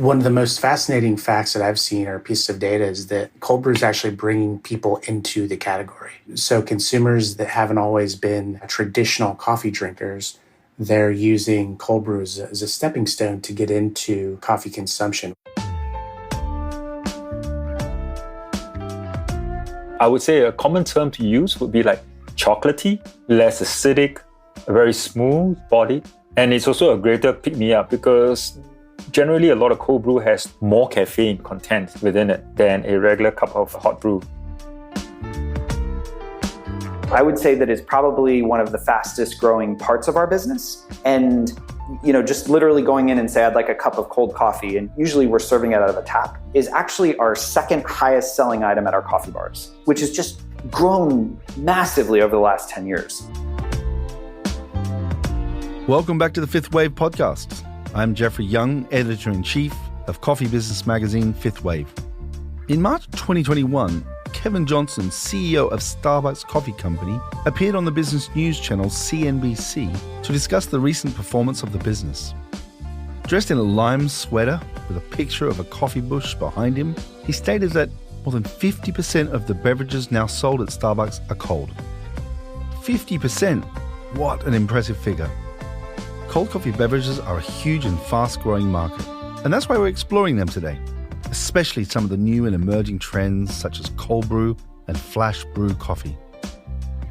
One of the most fascinating facts that I've seen or pieces of data is that cold brew is actually bringing people into the category. So consumers that haven't always been traditional coffee drinkers, they're using cold brew as a stepping stone to get into coffee consumption. I would say a common term to use would be like chocolatey, less acidic, very smooth body. And it's also a greater pick-me-up because generally a lot of cold brew has more caffeine content within it than a regular cup of hot brew. I would say that it's probably one of the fastest growing parts of our business. And just literally going in and say, I'd like a cup of cold coffee, and usually we're serving it out of a tap, is actually our second highest selling item at our coffee bars, which has just grown massively over the last 10 years. Welcome back to the 5THWAVE podcast. I'm Jeffrey Young, editor-in-chief of coffee business magazine 5THWAVE. In March 2021, Kevin Johnson, CEO of Starbucks Coffee Company, appeared on the business news channel CNBC to discuss the recent performance of the business. Dressed in a lime sweater with a picture of a coffee bush behind him, he stated that more than 50% of the beverages now sold at Starbucks are cold. 50%! What an impressive figure. Cold coffee beverages are a huge and fast-growing market, and that's why we're exploring them today, especially some of the new and emerging trends such as cold brew and flash brew coffee.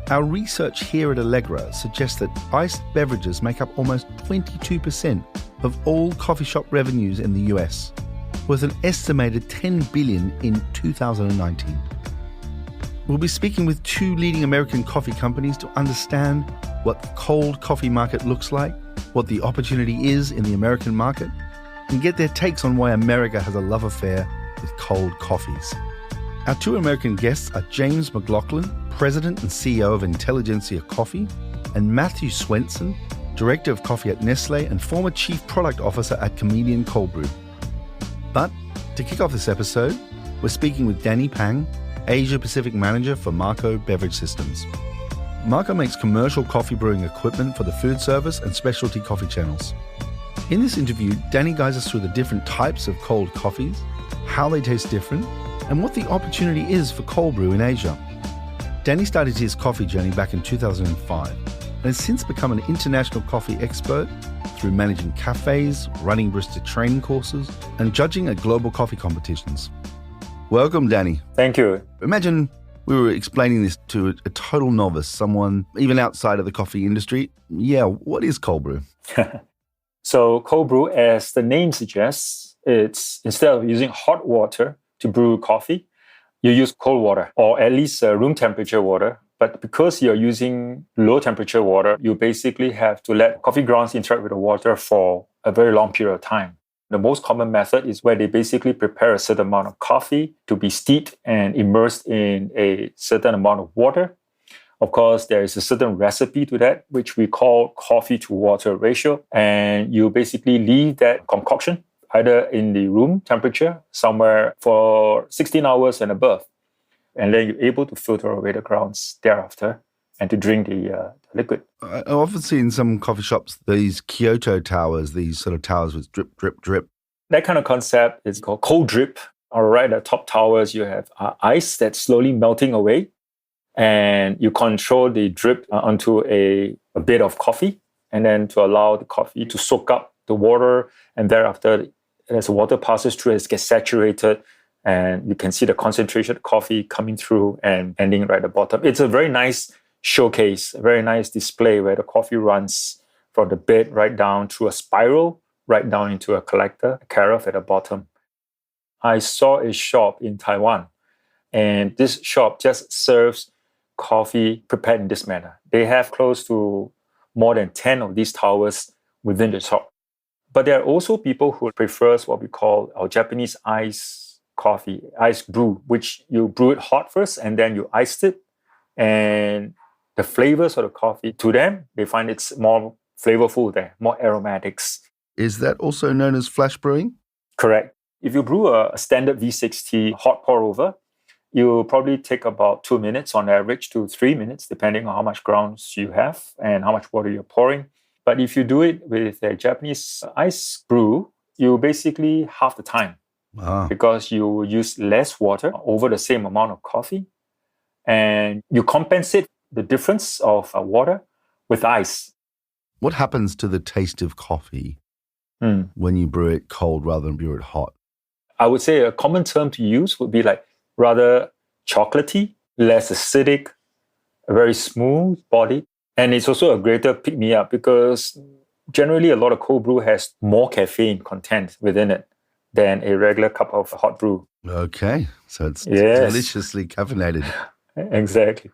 Our research here at Allegra suggests that iced beverages make up almost 22% of all coffee shop revenues in the US, worth an estimated $10 billion in 2019. We'll be speaking with two leading American coffee companies to understand what the cold coffee market looks like, what the opportunity is in the American market, and get their takes on why America has a love affair with cold coffees. Our two American guests are James McLaughlin, President and CEO of Intelligentsia Coffee, and Matthew Swenson, Director of Coffee at Nestlé and former Chief Product Officer at Chameleon Cold Brew. But to kick off this episode, we're speaking with Danny Pang, Asia Pacific Manager for Marco Beverage Systems. Marco makes commercial coffee brewing equipment for the food service and specialty coffee channels. In this interview, Danny guides us through the different types of cold coffees, how they taste different, and what the opportunity is for cold brew in Asia. Danny started his coffee journey back in 2005 and has since become an international coffee expert through managing cafes, running barista training courses, and judging at global coffee competitions. Welcome, Danny. Thank you. Imagine we were explaining this to a total novice, someone even outside of the coffee industry. Yeah, what is cold brew? So cold brew, as the name suggests, it's instead of using hot water to brew coffee, you use cold water, or at least room temperature water. But because you're using low temperature water, you basically have to let coffee grounds interact with the water for a very long period of time. The most common method is where they basically prepare a certain amount of coffee to be steeped and immersed in a certain amount of water. Of course, there is a certain recipe to that, which we call coffee to water ratio. And you basically leave that concoction either in the room temperature somewhere for 16 hours and above. And then you're able to filter away the grounds thereafter and to drink the liquid. I often see in some coffee shops these Kyoto towers, these sort of towers with drip, drip, drip. That kind of concept is called cold drip. All right, at the top towers, you have ice that's slowly melting away. And you control the drip onto a bit of coffee, and then to allow the coffee to soak up the water. And thereafter, as the water passes through, it gets saturated. And you can see the concentration of coffee coming through and ending right at the bottom. It's a very nice showcase, a very nice display where the coffee runs from the bed right down through a spiral, right down into a collector, a carafe at the bottom. I saw a shop in Taiwan, and this shop just serves coffee prepared in this manner. They have close to more than 10 of these towers within the shop. But there are also people who prefers what we call our Japanese ice coffee, ice brew, which you brew it hot first and then you iced it. And the flavors of the coffee, to them, they find it's more flavorful there, more aromatics. Is that also known as flash brewing? Correct. If you brew a standard V60 hot pour over, you'll probably take about 2 minutes on average to 3 minutes, depending on how much grounds you have and how much water you're pouring. But if you do it with a Japanese ice brew, you basically half the time because you use less water over the same amount of coffee, and you compensate the difference of water with ice. What happens to the taste of coffee when you brew it cold rather than brew it hot? I would say a common term to use would be like rather chocolatey, less acidic, a very smooth body. And it's also a greater pick-me-up because generally a lot of cold brew has more caffeine content within it than a regular cup of hot brew. Okay, so it's deliciously caffeinated. Exactly.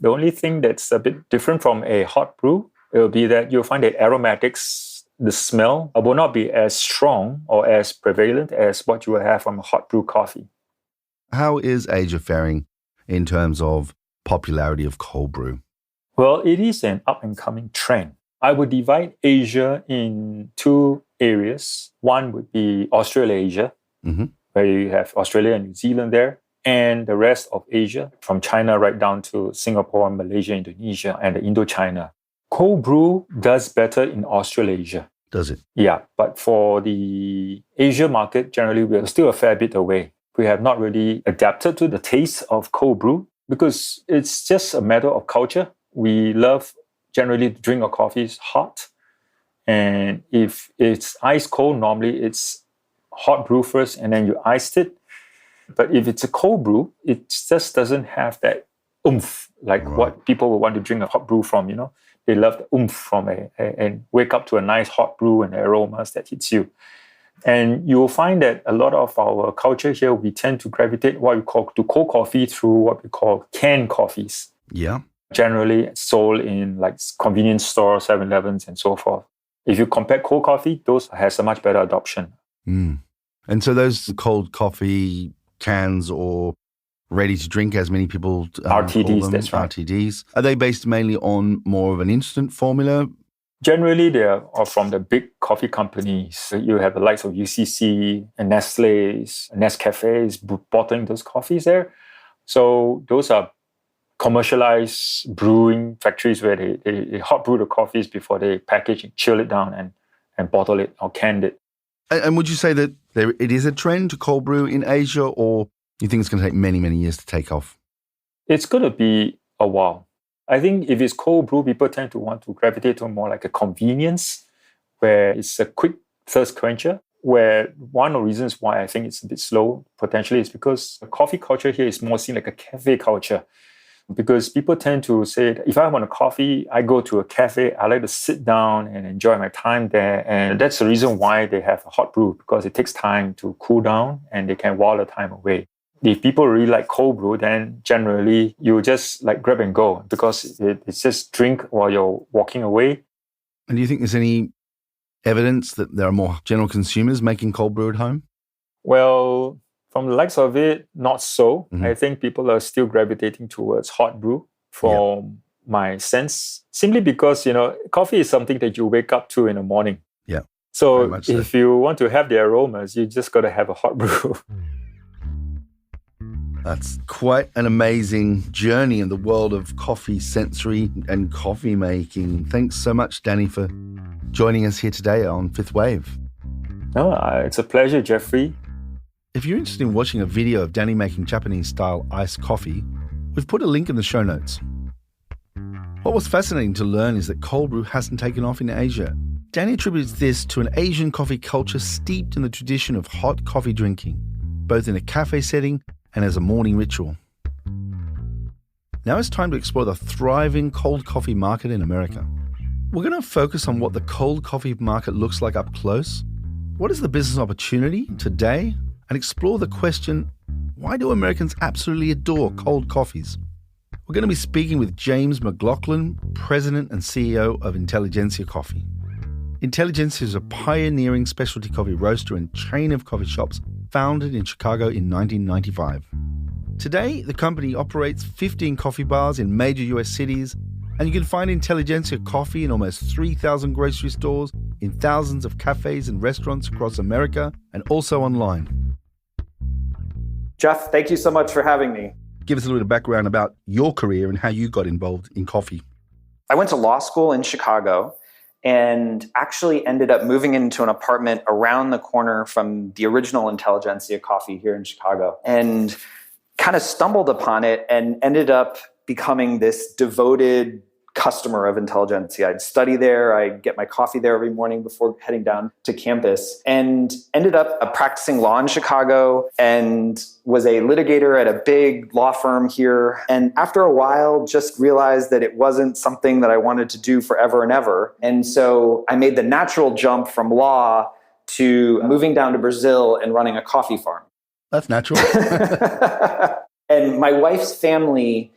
The only thing that's a bit different from a hot brew will be that you'll find that aromatics, the smell, will not be as strong or as prevalent as what you will have from a hot brew coffee. How is Asia faring in terms of popularity of cold brew? Well, it is an up-and-coming trend. I would divide Asia in two areas. One would be Australasia, where you have Australia and New Zealand there, and the rest of Asia, from China right down to Singapore, Malaysia, Indonesia, and the Indochina. Cold brew does better in Australasia. Does it? Yeah, but for the Asia market, generally, we're still a fair bit away. We have not really adapted to the taste of cold brew because it's just a matter of culture. We love generally to drink our coffees hot. And if it's ice cold, normally it's hot brew first and then you iced it. But if it's a cold brew, it just doesn't have that oomph like what people would want to drink a hot brew from, you know. They love the oomph from and wake up to a nice hot brew and the aromas that hits you. And you will find that a lot of our culture here, we tend to gravitate what we call to cold coffee through what we call canned coffees. Yeah. Generally sold in like convenience stores, 7-Elevens and so forth. If you compare cold coffee, those has a much better adoption. And so those cold coffee cans or ready to drink, as many people RTDs, call them, that's right. RTDs. Are they based mainly on more of an instant formula? Generally, they are from the big coffee companies. So you have the likes of UCC and Nestlé's, Nescafe's bottling those coffees there. So those are commercialized brewing factories where they hot brew the coffees before they package and chill it down and bottle it or can it. And would you say that it is a trend to cold brew in Asia, or you think it's going to take many, many years to take off? It's going to be a while. I think if it's cold brew, people tend to want to gravitate to more like a convenience where it's a quick thirst quencher, where one of the reasons why I think it's a bit slow potentially is because the coffee culture here is more seen like a cafe culture. Because people tend to say, if I want a coffee, I go to a cafe. I like to sit down and enjoy my time there. And that's the reason why they have a hot brew, because it takes time to cool down and they can while the time away. If people really like cold brew, then generally you just like grab and go because it's just drink while you're walking away. And do you think there's any evidence that there are more general consumers making cold brew at home? Well, from the likes of it, not so. I think people are still gravitating towards hot brew from my sense, simply because, coffee is something that you wake up to in the morning. Yeah. So if you want to have the aromas, you just got to have a hot brew. That's quite an amazing journey in the world of coffee sensory and coffee making. Thanks so much, Danny, for joining us here today on Fifth Wave. No, it's a pleasure, Jeffrey. If you're interested in watching a video of Danny making Japanese-style iced coffee, we've put a link in the show notes. What was fascinating to learn is that cold brew hasn't taken off in Asia. Danny attributes this to an Asian coffee culture steeped in the tradition of hot coffee drinking, both in a cafe setting and as a morning ritual. Now it's time to explore the thriving cold coffee market in America. We're going to focus on what the cold coffee market looks like up close, what is the business opportunity today, and explore the question, why do Americans absolutely adore cold coffees? We're going to be speaking with James McLaughlin, President and CEO of Intelligentsia Coffee. Intelligentsia is a pioneering specialty coffee roaster and chain of coffee shops founded in Chicago in 1995. Today, the company operates 15 coffee bars in major US cities, and you can find Intelligentsia Coffee in almost 3,000 grocery stores, in thousands of cafes and restaurants across America, and also online. Jeff, thank you so much for having me. Give us a little bit of background about your career and how you got involved in coffee. I went to law school in Chicago, and actually ended up moving into an apartment around the corner from the original Intelligentsia coffee here in Chicago, and kind of stumbled upon it and ended up becoming this devoted customer of Intelligentsia. I'd study there, I'd get my coffee there every morning before heading down to campus, and ended up practicing law in Chicago and was a litigator at a big law firm here. And after a while, just realized that it wasn't something that I wanted to do forever and ever. And so I made the natural jump from law to moving down to Brazil and running a coffee farm. That's natural. And my wife's family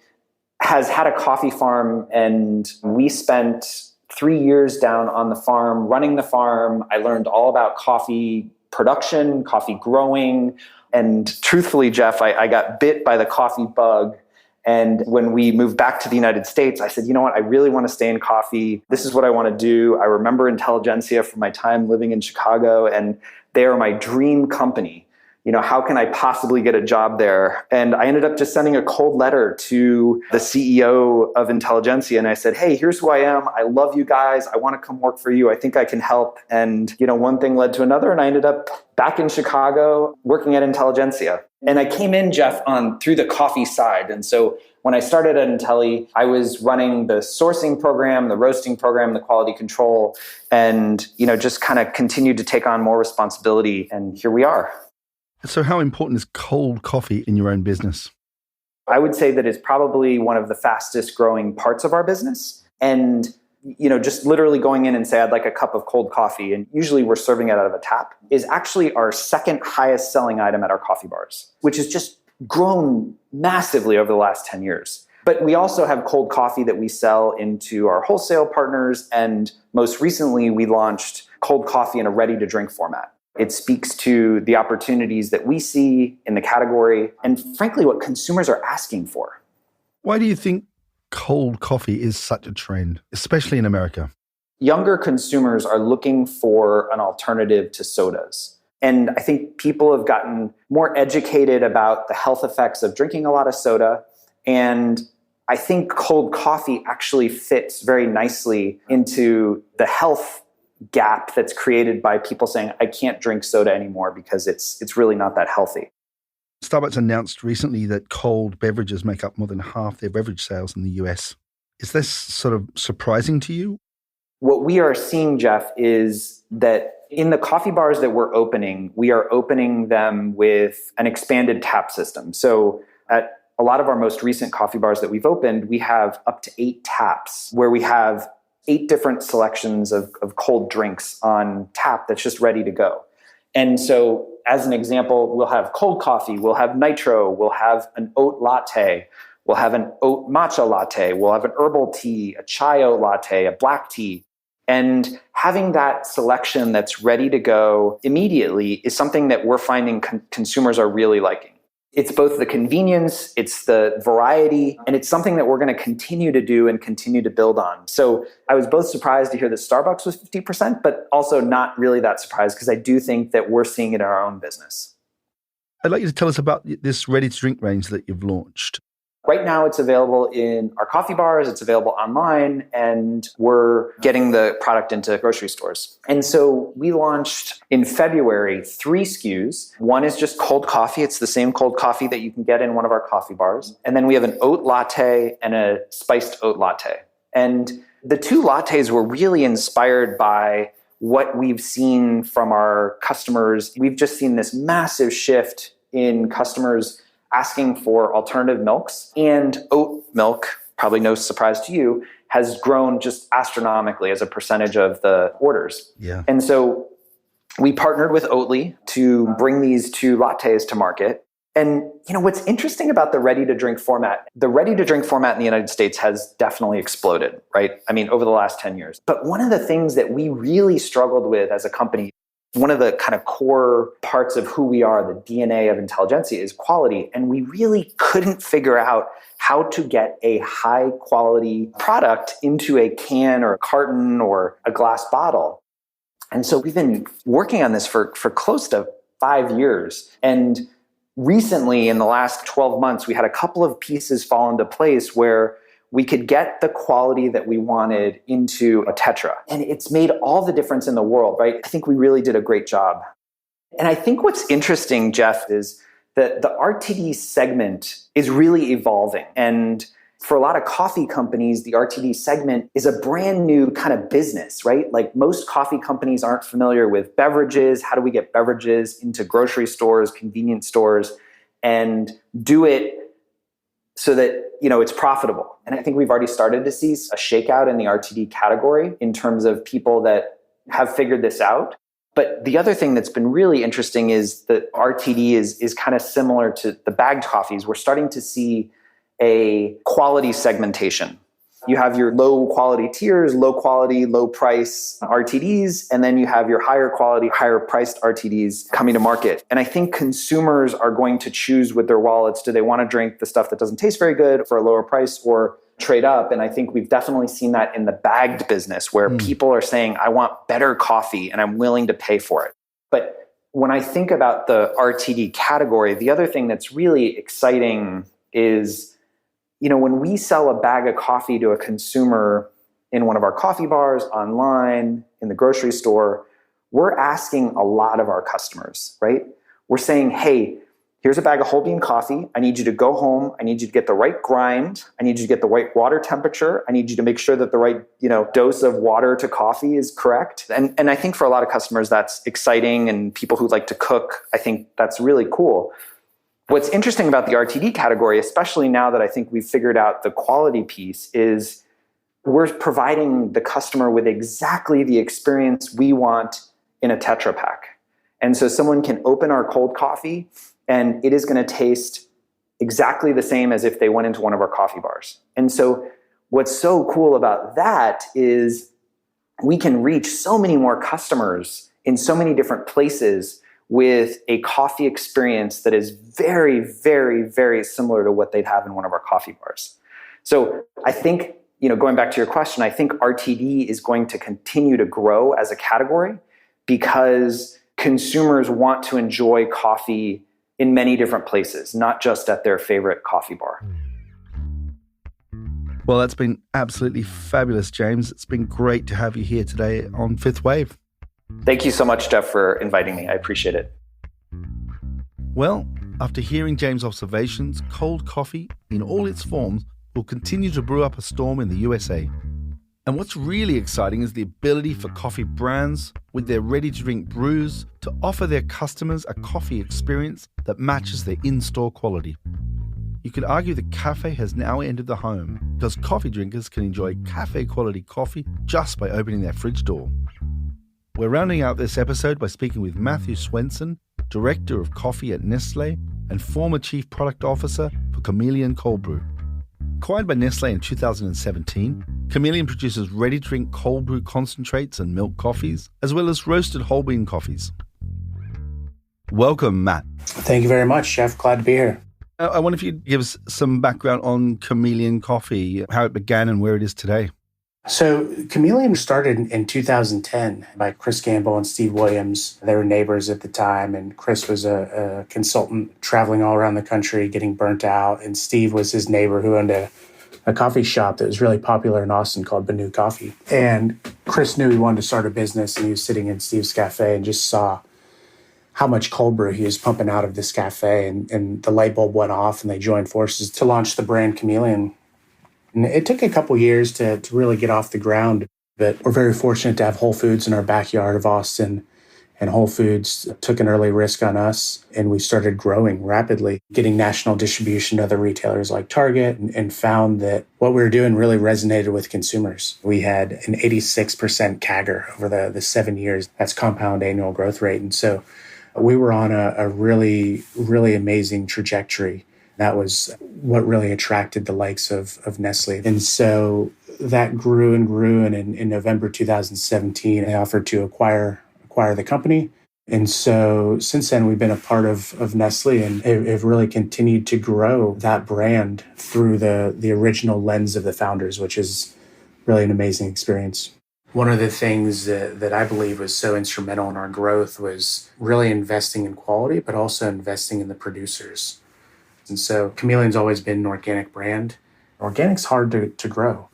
has had a coffee farm, and we spent 3 years down on the farm, running the farm. I learned all about coffee production, coffee growing. And truthfully, Jeff, I got bit by the coffee bug. And when we moved back to the United States, I said, you know what, I really want to stay in coffee. This is what I want to do. I remember Intelligentsia from my time living in Chicago, and they are my dream company. You know, how can I possibly get a job there? And I ended up just sending a cold letter to the CEO of Intelligentsia. And I said, hey, here's who I am. I love you guys. I want to come work for you. I think I can help. And, you know, one thing led to another. And I ended up back in Chicago working at Intelligentsia. And I came in, Jeff, through the coffee side. And so when I started at Intelli, I was running the sourcing program, the roasting program, the quality control, and, you know, just kind of continued to take on more responsibility. And here we are. So how important is cold coffee in your own business? I would say that it's probably one of the fastest growing parts of our business. And, you know, just literally going in and say, I'd like a cup of cold coffee, and usually we're serving it out of a tap, is actually our second highest selling item at our coffee bars, which has just grown massively over the last 10 years. But we also have cold coffee that we sell into our wholesale partners. And most recently, we launched cold coffee in a ready-to-drink format. It speaks to the opportunities that we see in the category and, frankly, what consumers are asking for. Why do you think cold coffee is such a trend, especially in America? Younger consumers are looking for an alternative to sodas. And I think people have gotten more educated about the health effects of drinking a lot of soda. And I think cold coffee actually fits very nicely into the health gap that's created by people saying, I can't drink soda anymore because it's really not that healthy. Starbucks announced recently that cold beverages make up more than half their beverage sales in the US. Is this sort of surprising to you? What we are seeing, Jeff, is that in the coffee bars that we're opening, we are opening them with an expanded tap system. So at a lot of our most recent coffee bars that we've opened, we have up to 8 taps where we have 8 different selections of cold drinks on tap that's just ready to go. And so as an example, we'll have cold coffee, we'll have nitro, we'll have an oat latte, we'll have an oat matcha latte, we'll have an herbal tea, a chai oat latte, a black tea. And having that selection that's ready to go immediately is something that we're finding consumers are really liking. It's both the convenience, it's the variety, and it's something that we're going to continue to do and continue to build on. So I was both surprised to hear that Starbucks was 50%, but also not really that surprised because I do think that we're seeing it in our own business. I'd like you to tell us about this ready-to-drink range that you've launched. Right now, it's available in our coffee bars, it's available online, and we're getting the product into grocery stores. And so we launched in February 3 SKUs. One is just cold coffee. It's the same cold coffee that you can get in one of our coffee bars. And then we have an oat latte and a spiced oat latte. And the 2 lattes were really inspired by what we've seen from our customers. We've just seen this massive shift in customers asking for alternative milks, and oat milk, probably no surprise to you, has grown just astronomically as a percentage of the orders. Yeah. And so we partnered with Oatly to bring these 2 lattes to market. And you know what's interesting about the ready-to-drink format, the ready-to-drink format in the United States has definitely exploded, right? I mean, over the last 10 years. But one of the things that we really struggled with as a company, one of the kind of core parts of who we are, the DNA of Intelligentsia, is quality. And we really couldn't figure out how to get a high quality product into a can or a carton or a glass bottle. And so we've been working on this for close to 5 years. And recently, in the last 12 months, we had a couple of pieces fall into place where we could get the quality that we wanted into a Tetra. And it's made all the difference in the world, right? I think we really did a great job. And I think what's interesting, Jeff, is that the RTD segment is really evolving. And for a lot of coffee companies, the RTD segment is a brand new kind of business, right? Like most coffee companies aren't familiar with beverages. How do we get beverages into grocery stores, convenience stores, and do it so that it's profitable? And I think we've already started to see a shakeout in the RTD category in terms of people that have figured this out. But the other thing that's been really interesting is that RTD is kind of similar to the bagged coffees. We're starting to see a quality segmentation. You have your low quality tiers, low quality, low price RTDs, and then you have your higher quality, higher priced RTDs coming to market. And I think consumers are going to choose with their wallets. Do they want to drink the stuff that doesn't taste very good for a lower price or trade up? And I think we've definitely seen that in the bagged business where people are saying, I want better coffee and I'm willing to pay for it. But when I think about the RTD category, the other thing that's really exciting is when we sell a bag of coffee to a consumer in one of our coffee bars, online, in the grocery store, we're asking a lot of our customers, right? We're saying, hey, here's a bag of whole bean coffee. I need you to go home. I need you to get the right grind. I need you to get the right water temperature. I need you to make sure that the right, dose of water to coffee is correct. And I think for a lot of customers, that's exciting. And people who like to cook, I think that's really cool. What's interesting about the RTD category, especially now that I think we've figured out the quality piece, is we're providing the customer with exactly the experience we want in a Tetra Pak. And so someone can open our cold coffee and it is going to taste exactly the same as if they went into one of our coffee bars. And so what's so cool about that is we can reach so many more customers in so many different places with a coffee experience that is very, very, very similar to what they'd have in one of our coffee bars. So I think, going back to your question, I think RTD is going to continue to grow as a category because consumers want to enjoy coffee in many different places, not just at their favorite coffee bar. Well, that's been absolutely fabulous, James. It's been great to have you here today on Fifth Wave. Thank you so much, Jeff, for inviting me. I appreciate it. Well, after hearing James' observations, cold coffee in all its forms will continue to brew up a storm in the USA. And what's really exciting is the ability for coffee brands with their ready-to-drink brews to offer their customers a coffee experience that matches their in-store quality. You could argue the cafe has now entered the home because coffee drinkers can enjoy cafe-quality coffee just by opening their fridge door. We're rounding out this episode by speaking with Matthew Swenson, Director of Coffee at Nestlé and former Chief Product Officer for Chameleon Cold Brew. Acquired by Nestlé in 2017, Chameleon produces ready-to-drink cold brew concentrates and milk coffees, as well as roasted whole bean coffees. Welcome, Matt. Thank you very much, Jeff. Glad to be here. I wonder if you'd give us some background on Chameleon Coffee, how it began and where it is today. So Chameleon started in 2010 by Chris Gamble and Steve Williams. They were neighbors at the time, and Chris was a consultant traveling all around the country getting burnt out, and Steve was his neighbor who owned a coffee shop that was really popular in Austin called Banu Coffee. And Chris knew he wanted to start a business, and he was sitting in Steve's cafe and just saw how much cold brew he was pumping out of this cafe, and the light bulb went off, and they joined forces to launch the brand Chameleon. And it took a couple years to really get off the ground, but we're very fortunate to have Whole Foods in our backyard of Austin, and Whole Foods took an early risk on us, and we started growing rapidly, getting national distribution to other retailers like Target, and found that what we were doing really resonated with consumers. We had an 86% CAGR over the 7 years. That's compound annual growth rate. And so we were on a really, really amazing trajectory. That was what really attracted the likes of Nestlé. And so that grew and grew. And in November 2017, I offered to acquire the company. And so since then, we've been a part of Nestlé and have really continued to grow that brand through the original lens of the founders, which is really an amazing experience. One of the things that I believe was so instrumental in our growth was really investing in quality, but also investing in the producers. And so Chameleon's always been an organic brand. Organic's hard to grow,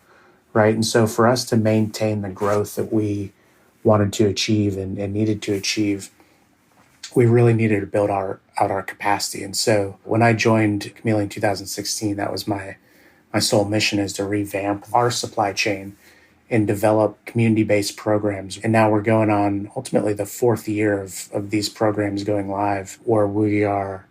right? And so for us to maintain the growth that we wanted to achieve and needed to achieve, we really needed to build out our capacity. And so when I joined Chameleon in 2016, that was my sole mission, is to revamp our supply chain and develop community-based programs. And now we're going on ultimately the fourth year of these programs going live, where we are,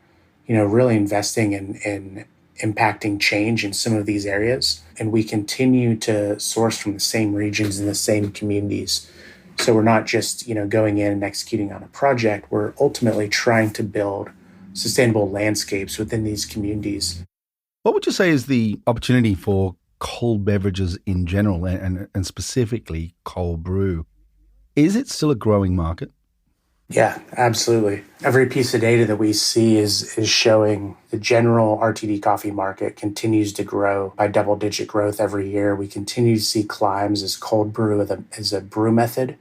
really investing in impacting change in some of these areas. And we continue to source from the same regions and the same communities. So we're not just, going in and executing on a project. We're ultimately trying to build sustainable landscapes within these communities. What would you say is the opportunity for cold beverages in general and specifically cold brew? Is it still a growing market? Yeah, absolutely. Every piece of data that we see is showing the general RTD coffee market continues to grow by double-digit growth every year. We continue to see climbs as cold brew as a brew method,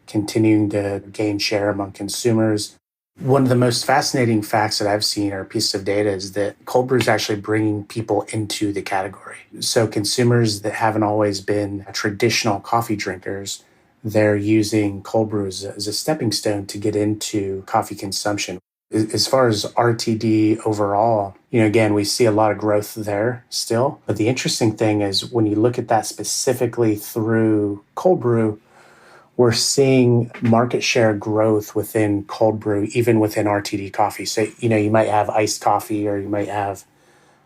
continuing to gain share among consumers. One of the most fascinating facts that I've seen, or piece of data, is that cold brew is actually bringing people into the category. So consumers that haven't always been traditional coffee drinkers, they're using cold brew as a stepping stone to get into coffee consumption. As far as RTD overall, again, we see a lot of growth there still. But the interesting thing is when you look at that specifically through cold brew, we're seeing market share growth within cold brew, even within RTD coffee. So, you might have iced coffee or you might have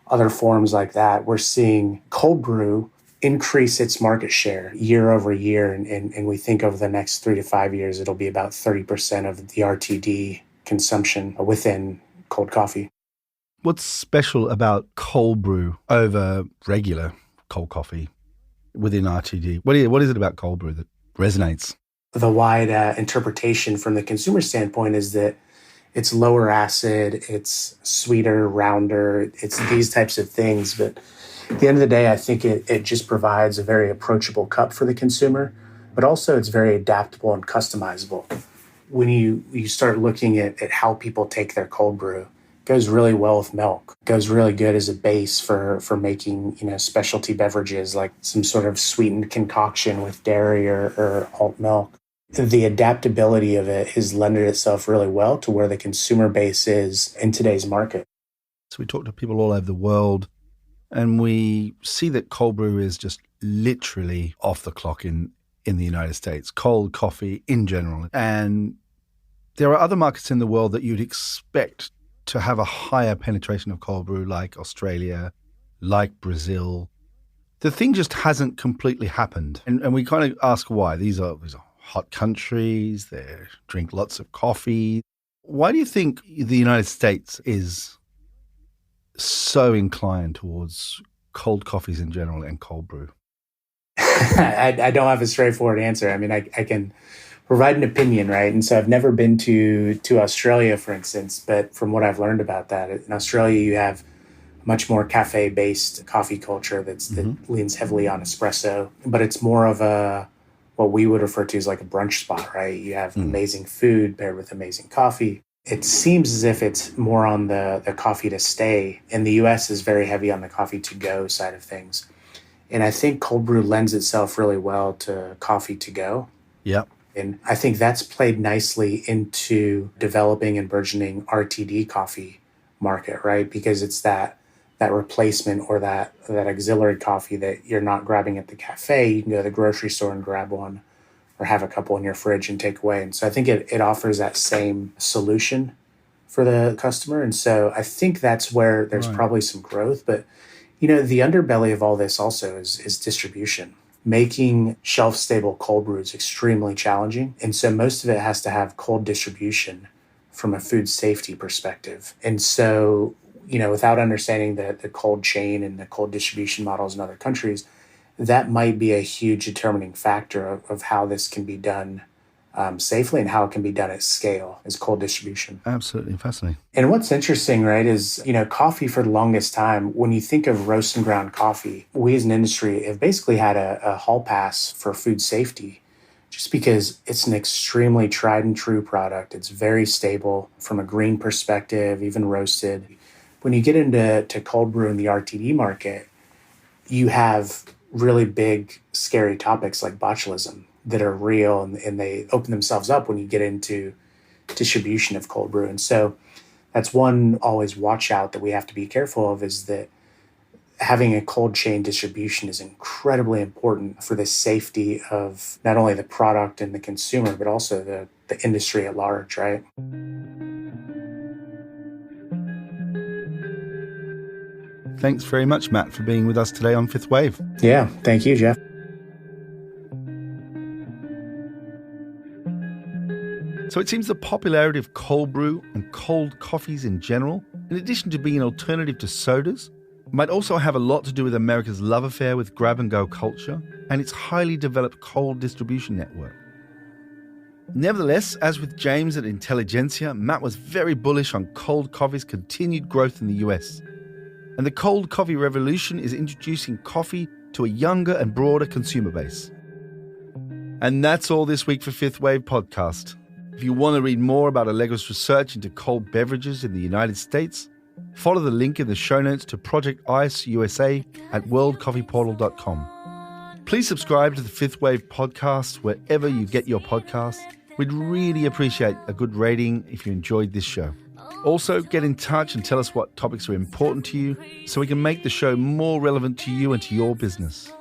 other forms like that. We're seeing cold brew increase its market share year over year. And we think over the next 3 to 5 years, it'll be about 30% of the RTD consumption within cold coffee. What's special about cold brew over regular cold coffee within RTD? What is it about cold brew that resonates? The wide interpretation from the consumer standpoint is that it's lower acid, it's sweeter, rounder, it's these types of things. But at the end of the day, I think it just provides a very approachable cup for the consumer, but also it's very adaptable and customizable. When you start looking at how people take their cold brew, it goes really well with milk. It goes really good as a base for making, specialty beverages like some sort of sweetened concoction with dairy or alt milk. The adaptability of it has lended itself really well to where the consumer base is in today's market. So we talk to people all over the world, and we see that cold brew is just literally off the clock in the United States, cold coffee in general. And there are other markets in the world that you'd expect to have a higher penetration of cold brew, like Australia, like Brazil. The thing just hasn't completely happened. And we kind of ask why. These are hot countries, they drink lots of coffee. Why do you think the United States is so inclined towards cold coffees in general and cold brew? I don't have a straightforward answer. I mean, I can provide an opinion, right? And so I've never been to Australia, for instance, but from what I've learned about that, in Australia, you have much more cafe-based coffee culture that leans heavily on espresso, but it's more of what we would refer to as like a brunch spot, right? You have amazing food paired with amazing coffee. It seems as if it's more on the coffee to stay. And the US is very heavy on the coffee to go side of things. And I think cold brew lends itself really well to coffee to go. Yep. And I think that's played nicely into developing and burgeoning RTD coffee market, right? Because it's that replacement or that auxiliary coffee that you're not grabbing at the cafe. You can go to the grocery store and grab one or have a couple in your fridge and take away. And so I think it offers that same solution for the customer. And so I think that's where there's probably some growth. But, the underbelly of all this also is distribution. Making shelf-stable cold brew is extremely challenging. And so most of it has to have cold distribution from a food safety perspective. And so, without understanding the cold chain and the cold distribution models in other countries, that might be a huge determining factor of how this can be done safely and how it can be done at scale is cold distribution. Absolutely fascinating. And what's interesting, right, is, coffee for the longest time, when you think of roast and ground coffee, we as an industry have basically had a hall pass for food safety just because it's an extremely tried and true product. It's very stable from a green perspective, even roasted. When you get into cold brew in the RTD market, you have really big, scary topics like botulism that are real, and they open themselves up when you get into distribution of cold brew. And so that's one always watch out that we have to be careful of, is that having a cold chain distribution is incredibly important for the safety of not only the product and the consumer, but also the industry at large, right? Thanks very much, Matt, for being with us today on Fifth Wave. Yeah, thank you, Jeff. So it seems the popularity of cold brew and cold coffees in general, in addition to being an alternative to sodas, might also have a lot to do with America's love affair with grab-and-go culture and its highly developed cold distribution network. Nevertheless, as with James at Intelligentsia, Matt was very bullish on cold coffee's continued growth in the US. And the cold coffee revolution is introducing coffee to a younger and broader consumer base. And that's all this week for Fifth Wave Podcast. If you want to read more about Allegro's research into cold beverages in the United States, follow the link in the show notes to Project ICE USA at worldcoffeeportal.com. Please subscribe to the Fifth Wave Podcast wherever you get your podcasts. We'd really appreciate a good rating if you enjoyed this show. Also, get in touch and tell us what topics are important to you so we can make the show more relevant to you and to your business.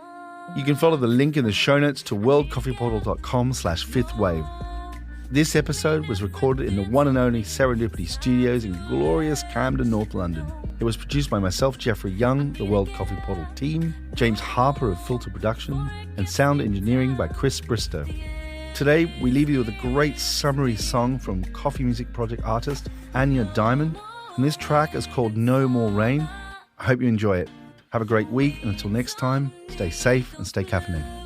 You can follow the link in the show notes to worldcoffeeportal.com/fifthwave. This episode was recorded in the one and only Serendipity Studios in glorious Camden, North London. It was produced by myself, Jeffrey Young, the World Coffee Portal team, James Harper of Filter Production, and sound engineering by Chris Bristow. Today, we leave you with a great summary song from coffee music project artist Anya Diamond, and this track is called No More Rain. I hope you enjoy it. Have a great week, and until next time, stay safe and stay caffeinated.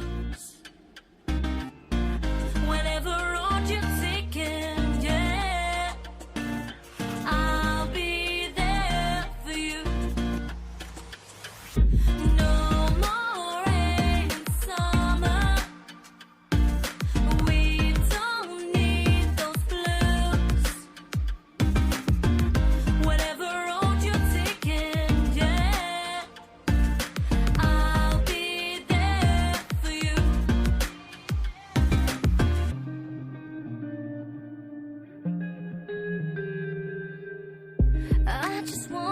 I just want